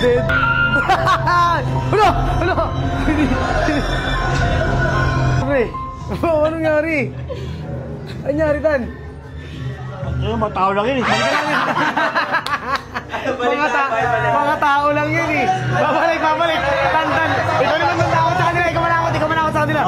Dead. Ano? Ano? Pre, anong nangyari? Anong nangyari, Tan? Ano, mga tao lang yun eh. Mga tao lang yun eh. Babalik. Tan. Ikaw naman manakot sa kanila. Ikaw manakot sa kanila.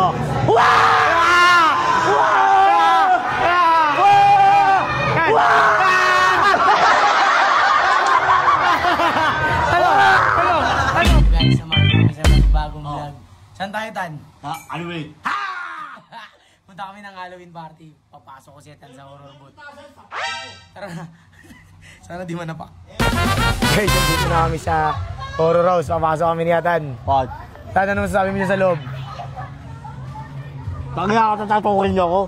Guys, samahan kami sa bagong vlog. Saan tayo, Tan? Ano ba eh? Punta kami ng Halloween party. Papasok ko si Tan sa horror booth. Tara na. Sana di manapak. Guys, dito na kami sa horror house. Papasok kami ni Tan. Bakit? Tan, ano masasabi mo dyan sa loob? Tangina ako, tatapukin niyo ako.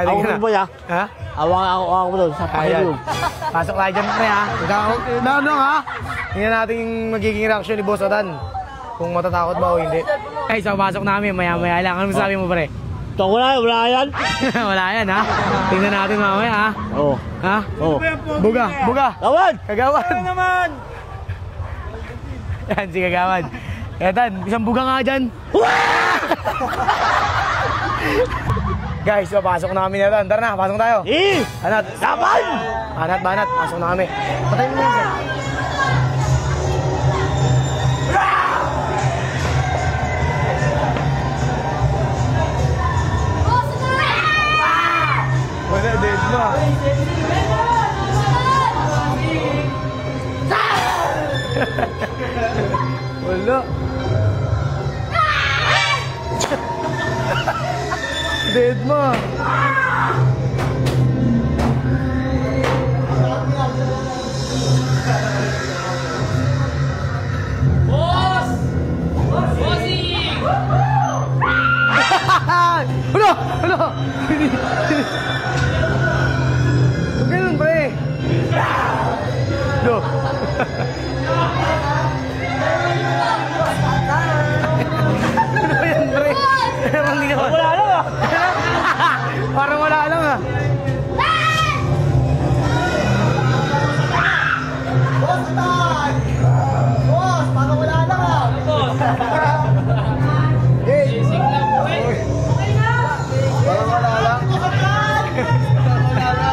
Ako mo ba ya? Ha? Ako doon sa pakilog. Pasok tayo dyan, pre, ha? Ano, ha? Tingnan natin yung magiging reaction ni Boss Tan. Kung matatakot ba o hindi. Guys, papasok namin. Maya-maya lang. Ano masasabi mo, pre? Ito, wala yan. Wala yan, ha? Tingnan natin mamaya, ha? Oo. Ha? Oo. Buga! Kawan! Kagawan! Ano naman? Yan, si Kagawan. Kaya Tan, isang buga nga dyan. Guys, papasok na kami na Tan. Tara na, pasok tayo. Anat! Laban! Banat, pasok na kami. Patayin mo na yan. Wala, dead mo. Wala. Dead mo. Boss! Bossing! Ano? Ganun, pre. Do. Ano ba yan, pre? Parang hindi naman. Wala lang ah. Parang wala lang ah. Boss, parang wala lang ah. Parang wala lang.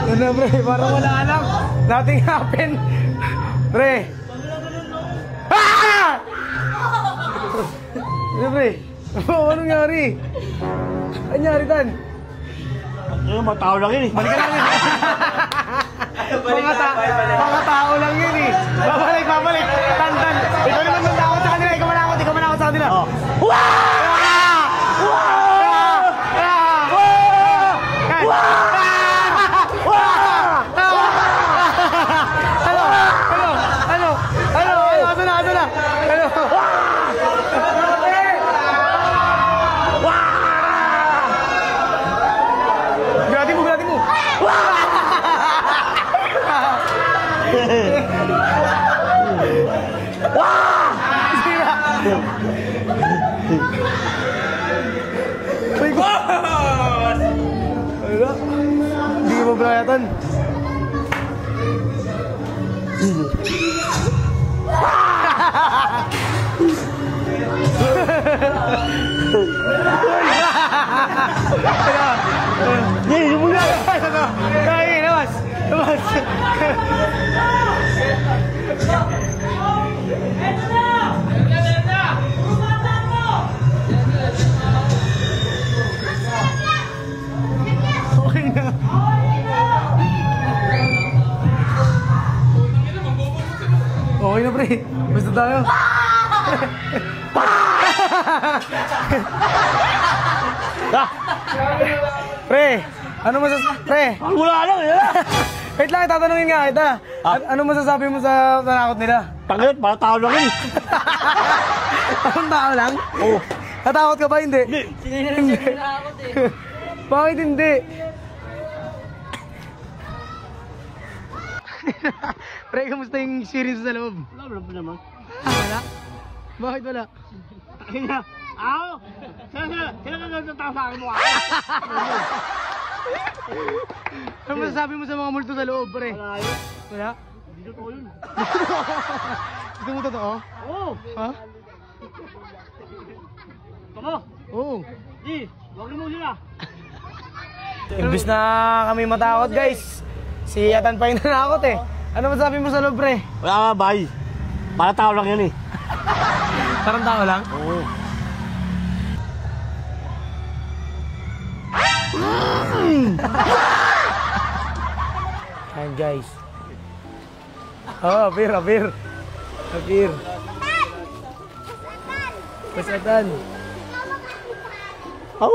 Ano, pre? Parang wala lang. Nothing happened. Pre. Ano, pre? Anong nangyari? Anong nangyari, Tan? Ano, mga tao lang yun eh. Balik ka lang yun. Mga tao lang yun eh. Babalik. Tan. Ikaw naman manakot sa kanila. Ikaw manakot sa kanila. Hindi mo bayatan. Hindi mo na. Kaya, labas. Okay na, pre. Basta tayo. Pre, ano masasabi? Pre, Wala lang eh. wait lang, tatanungin nga kita. Ano masasabi mo sa tanakot nila? Tanginat, mga tao lang yun eh. Anong tao lang? Oo. Natakot ka ba? Hindi. Hindi nakakot eh. Bakit hindi? Pre, kamusta yung experience sa loob? Wala pa naman. Wala? Bakit wala? Kaya, ako, sila ka nagtatao sa akin mo ako. Ano masasabi mo sa mga multo sa loob, pre? Wala yun. Wala? totoo yun. Ito mo totoo? Oo! Ha? Tama! Oo. Di, wag mo sila. Imbis na kami matakot guys, si Atan pa yung nanakot eh. Ano masabi mo sa loob pre? Wala nga, bay. Para tao lang yan eh. Parang tao lang? Oo. Ayan guys. Oh, apir. Pasatan. Oh!